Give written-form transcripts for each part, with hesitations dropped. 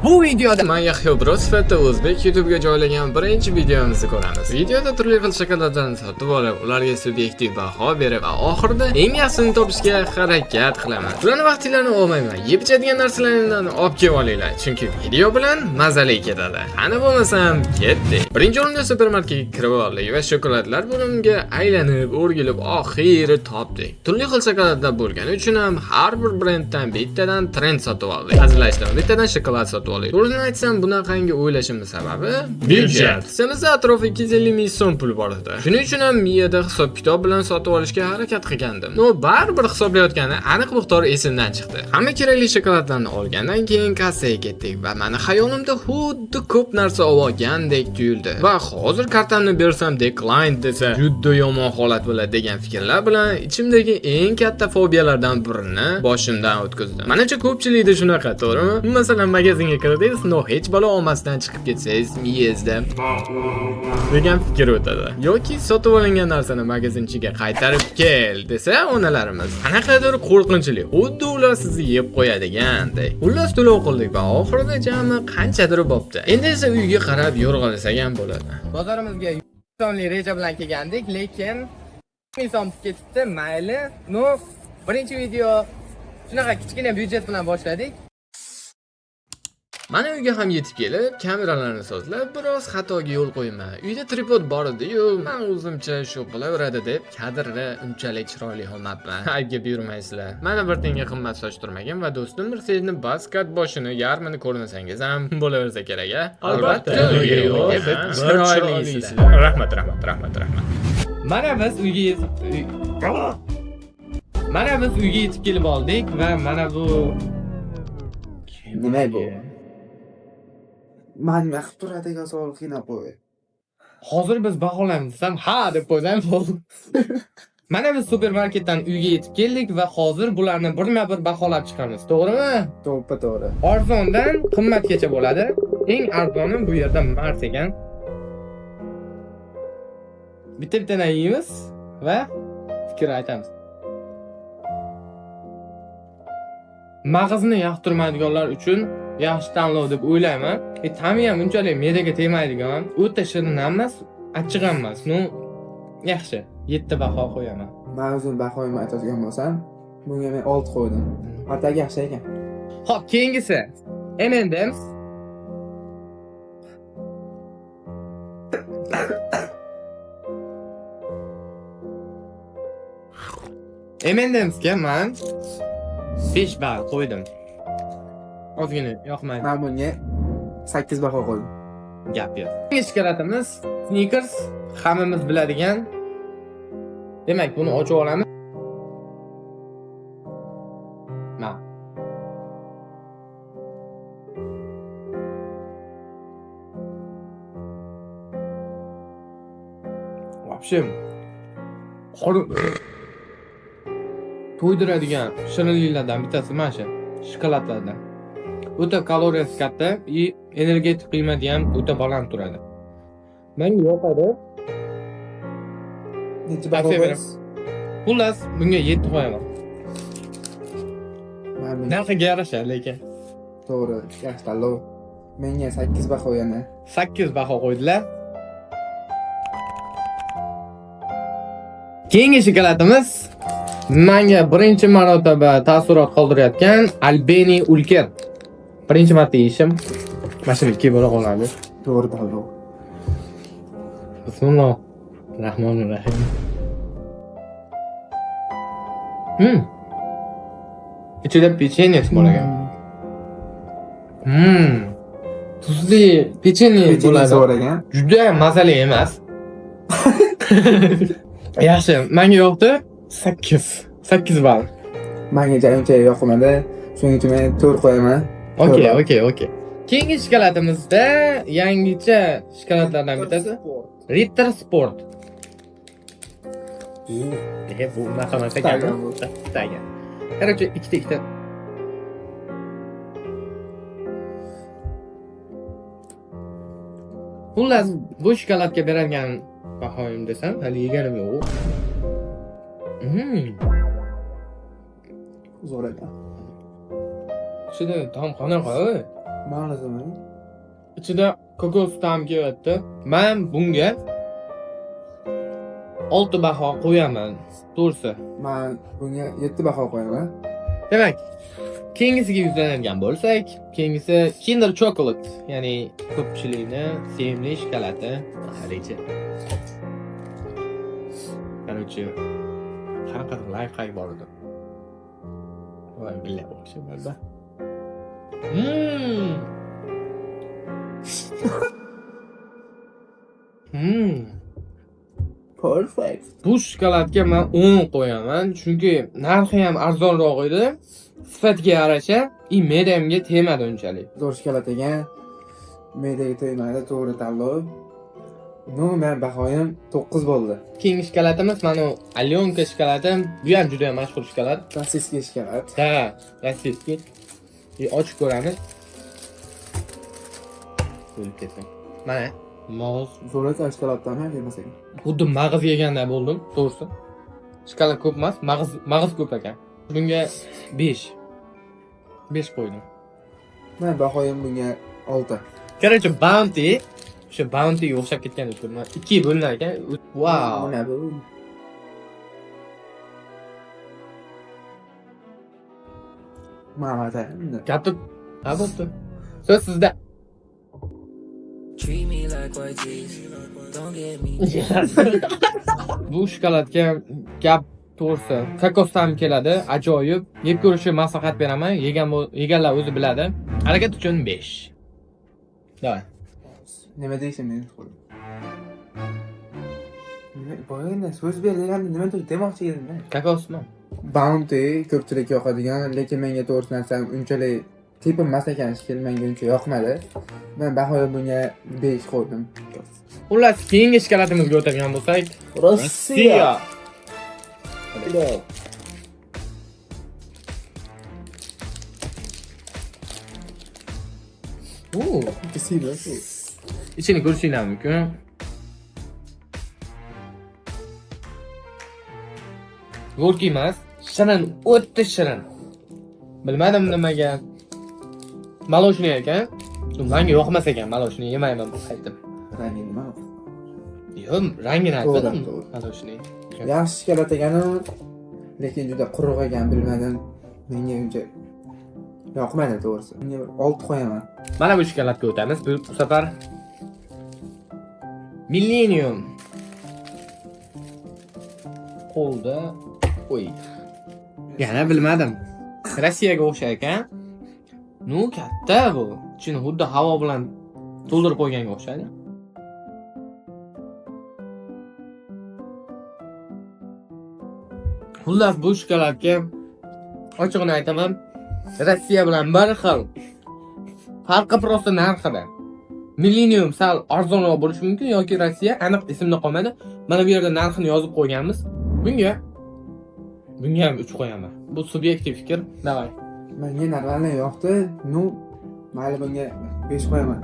Bu videoda men Yahyo Bro sifatida o'zbek YouTube'ga joylagan birinchi videomizni ko'ramiz. Videoda turli xil shokoladlarni sotib olib, ularga subyektiv baho berib va oxirida eng yaxshisini topishga harakat qilaman. Bularni vaqtinglarni olmayman. Yeb ichadigan narsalardan olib kelib olinglar, chunki video bilan mazali ketadi. Qani bo'lmasam, ketdik. Birinchi o'rinda supermarketga kirib oldik va shokoladlar bo'limiga aylanib, o'rgilib oxiri topdik. Turli xil shokoladlar bo'lgani uchun ham har bir brenddan bittadan trend sotib oldik. Hazillashdim, bittadan shokolad sotib oldik. To'g'risini aytsam, bunaqangi o'ylashimning sababi byudjet. Semizda atrofi 250 ming so'm pul bor edi. Shuning uchun ham miyada hisob-kitob bilan sotib olishga harakat qilgandim. No, baribir hisoblayotganda aniq miqdor esimdan chiqdi. Hamma kerakli shokoladlarni olgandan keyin kassaga ketdik va meni xayolimda xuddi ko'p narsa olgandek tuyuldi. Va hozir kartamni bersam decline desa, juda yomon holat bo'ladi degan fikrlar bilan ichimdagi eng katta fobiyalardan birini boshimdan o'tkazdim. Menimcha ko'pchilikda shunaqa, to'g'rimi? Masalan, magazinga kirdingiz, no hech balo olmasdan chiqib ketsangiz, miyangizda degan fikr o'tadi. Yoki sotib olingan narsani magazin ichiga qaytarib kel desa, onalarimiz qanaqadir qo'rqinchli, xuddi ular sizni yeb qo'yadigandek. Xullas to'lov qildik va oxirida jami qanchadir bo'pti. Endi esa uyga qarab yo'rg'alasak ham bo'ladi. Bozorimizga sonli reja bilan kelgandik, lekin inson ketibdi, mayli. No, birinchi video shunaqa kichkina byudjet bilan boshladik. Mana uyga ham yetib kelib, kameralarni sozlab, biroz xatoga yo'l qo'yma. Uyda tripod bor edi-yu, men o'zimcha shu qilaveradi deb kadrni unchalik chiroyli olmabman. Aybga buyurmaysizlar. Mana bir tenga qimmat sochtirmagan va do'stim Mercedesni baskat boshini yarmini ko'rmasangiz ham bo'laversa kerak-a? Albatta. Chiroylisiz. Rahmat. Mana biz uyga yetib kelib oldik va mana bu nima bu? Men maqib turadigan savol qiynab qo'y. Hozir biz baholaymiz desam, ha deb qo'ysam bo'ldi. Mana biz supermarketdan uyga yetib keldik va hozir bularni birma-bir baholab chiqamiz, to'g'rimi? To'g'ri. Arzondan qimmatgacha bo'ladi. Eng arzoni bu yerda Mars ekan. Bitta-bittadan yeymiz va fikr aytamiz. Mag'izni yoqtirmaydiganlar uchun yaxshi tanlov deb o'ylayman. Ta'mi ham unchalik me'daga tegmaydigan, o'ta shirin emas, achchiq emas. No, yaxshi. 7 baho qo'yaman. Men o'zim bahoyimni aytadigan bo'lsam, bunga men 6 qo'ydim. Atak yaxshi ekan. Xo'p, keyingisi M&M's. M&M'sga men 5 ball qo'ydim. Ozgina yoqmaydi. Men bunga 8 baho qo'ydim. Gap yo'q. Shikolatimiz Snickers, hammamiz biladigan. Demak, buni ochib olamiz. Ma. Вообще to'ydiradigan shirinliklardan bittasi mana shu shokoladlardan. O'ta kaloriyasi katta, energetik qiymati ham o'ta baland turadi. Menga yoqadi. Necha baho qo'yasiz? Xullas, bunga 7 qo'yaman. Men Narxiga yarasha lekin. to'g'ri, yaxshi tanlov. Menga 8 baho yana. 8 baho qo'ydilar. Keyingi shokoladimiz menga birinchi marotaba taassurot qoldirayotgan Albeni Ulker. Birinchi marta yeyishim. Mashina 2 bo'la qoladi. To'g'ri tanlov. Bismillahirrahmanirrahim. İçinde pechenye bor ekan. Tuzli pechenye bo'ladi. Zo'r ekan. Juda mazali emas. Yaxshi, menga yoqdi. 8 ball. Menga uncha yoqmadi. Shuning uchun men 4 qo'yaman. Okey. Keyingi shokoladimizda yangicha shokoladlardan bittasi Ritter Sport. Bu unaqa emas ekan. Bittaga. Короче, ikkita. Xullas, bu shokoladga berilgan bahoyim desam, hali yeganim yo'q. Zo'r ekan. Ichida taom qanaqa? Ma'nosi nima? Ichida kokos ta'mi kelyapti. Men bunga 6 baho qo'yaman. To'g'risi. Men bunga 7 baho qo'yaman. Demak, keyingisiga yuzlanadigan bo'lsak, keyingisi Kinder Chocolate, ya'ni ko'pchilikni sevimli shokoladi. Qarachi. Qarachi. Qanaqa lifehack bor edi. Voy, billah o'xshamaydi. Perfect. Bu shokoladga men 10 qo'yaman, chunki narxi ham arzonroq edi. Sifatga yarasha, me'damga tegmadi unchalik. Zo'r shokolad ekan. Me'daga tegmadi, to'g'ri tanlov. No, men bahoyim 9 bo'ldi. Keyingi shokoladimiz mana Alyonka shokoladi. Bu ham juda mashhur shokolad. Rossiyskiy shokolad. Ha, rossiyskiy. Ochib ko'ramiz. Bo'lib ketdi. Mana mag'iz. Zo'raka shokoladdan ham yemasak. Xuddi mag'iz yeganday bo'ldim, to'g'risi. Shokolad ko'p emas, mag'iz ko'p ekan. Bunga 5. 5 qo'ydim. Men bahoyim bunga 6. Короче, Bounty o'sha Bounty'ga o'xshab ketgan ekan. 2 bo'linar ekan. Wow. Mana bu. Ma'noda. Gapni bo'pti. So'z sizda. Treat me like white teeth. Don't get me. Bu shokoladga gap to'g'risi kokos ta'mi keladi, ajoyib. Yeb ko'rishni maslahat beraman. Yeganlar o'zi biladi. Harakat uchun 5. Davay. Nima deysan men? Nima boyagina so'z berganda nima demoqchi edim? Kokosmi? Bounty ko'pchilik yoqadigan, lekin menga to'g'risini aytsam unchalik tepinmas ekan shekilli, menga uncha yoqmadi. Men bahoyim bunga 5 qo'ydim. Xullas, keyingi shokoladimizga o'tadigan bo'lsak, Rossiya. Спасибо. Ichini ko'rishinglar mumkin. Gorki emas, shirin, o'ta shirin. Bilmadim nimaga. Maloshni ekan. Menga yoqmas ekan, maloshni yemayman bu qaytib. Rangi nima? Yo'q, rangini aytmadim. To'g'ri. Maloshni. Yaxshi shokolad ekan, lekin juda quruq ekan, bilmadim. Menga uncha yoqmadi to'g'risi. Bunga 6 qo'yaman. Mana bu shokoladga o'tamiz. Bu safar Millennium. Qo'lda qo'y. Yana bilmadim. Rossiyaga o'xshar ekan. Nu katta bu. Ichini xuddi havo bilan to'ldirib qo'yganga o'xshaydi. Xullas bu shokoladga ochig'ini aytaman, Rossiya bilan bir xil. Farqi prosta narxida. Millennium sal arzonroq bo'lishi mumkin yoki Rossiya, aniq esimda qolmadi. Mana bu yerda narxini yozib qo'yganmiz. Bunga ham 3 qo'yaman. Bu subyektiv fikr. Davay. Menga narxlar yoqdi. Nu, mayli bunga 5 qo'yaman.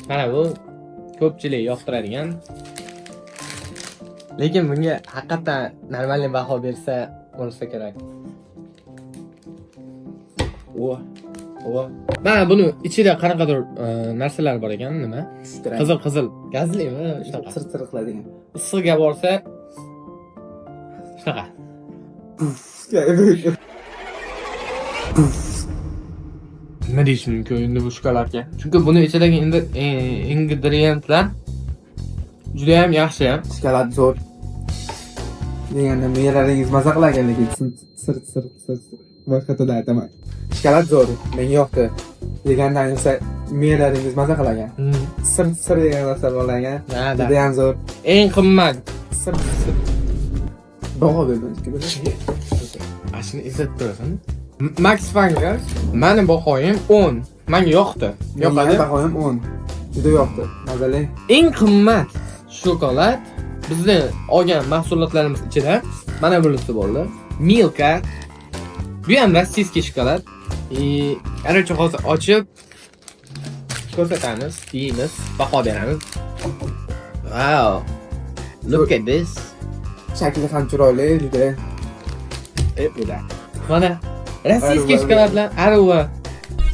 Mana bu ko'pchilik yoqtiradigan. Lekin bunga haqiqatan normal baho bersa bo'lsa kerak. Mana buni ichida qanaqadir narsalar bor ekan, nima? Qizil. Gazlimi? Shunaqa. Sir qiladigan. Issiqga borsa shunaqa. Nima deyish mumkin endi bu shokoladga? Chunki buni ichidagi ingrediyentlar juda ham yaxshi. Shokolad zo'r. Deganda miyalaringiz maza qilagan, lekin sir. Boshqa tilda aytaman. Shokolad zo'r, menga yoqdi. Degandan esa miyalaringiz maza qilagan. Sir degan narsa bo'lagan. Juda ham zo'r. Eng qimmat Sir. Baho berdim. Ashini eslatib turasan. Max Fingers, meni bahoyim 10. Menga yoqdi. Yoqadi. Bahoyim 10. Juda yoqdi. Mazali. Eng qimmat shokolad bizni olgan mahsulotlarimiz ichida mana bunisi bo'ldi. Milka. Bu ham rossiyskiy shokolad. Короче, hozir ochib ko'rsatamiz, yeymiz, baho beramiz. Wow. Look at this. Shakli ham chiroyli, juda. Mana rossiyskiy shokoladlar arava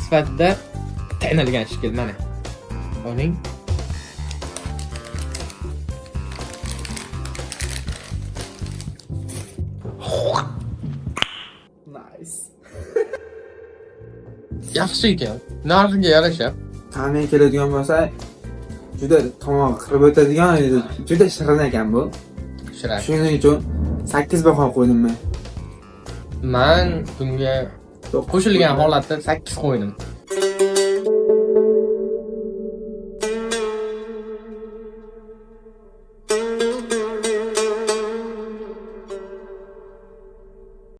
sifatida tanilgan shekil mana. Oling. Nice. Yaxshi ekan. Narxiga yarasha. Ta'min keladigan bo'lsa, juda tomog'i qirib o'tadigan, juda shirin ekan bu. Shirak. Shuning uchun 8 baho qo'ydim men. Men bunga qo'shilgan holatda 8 qo'ydim.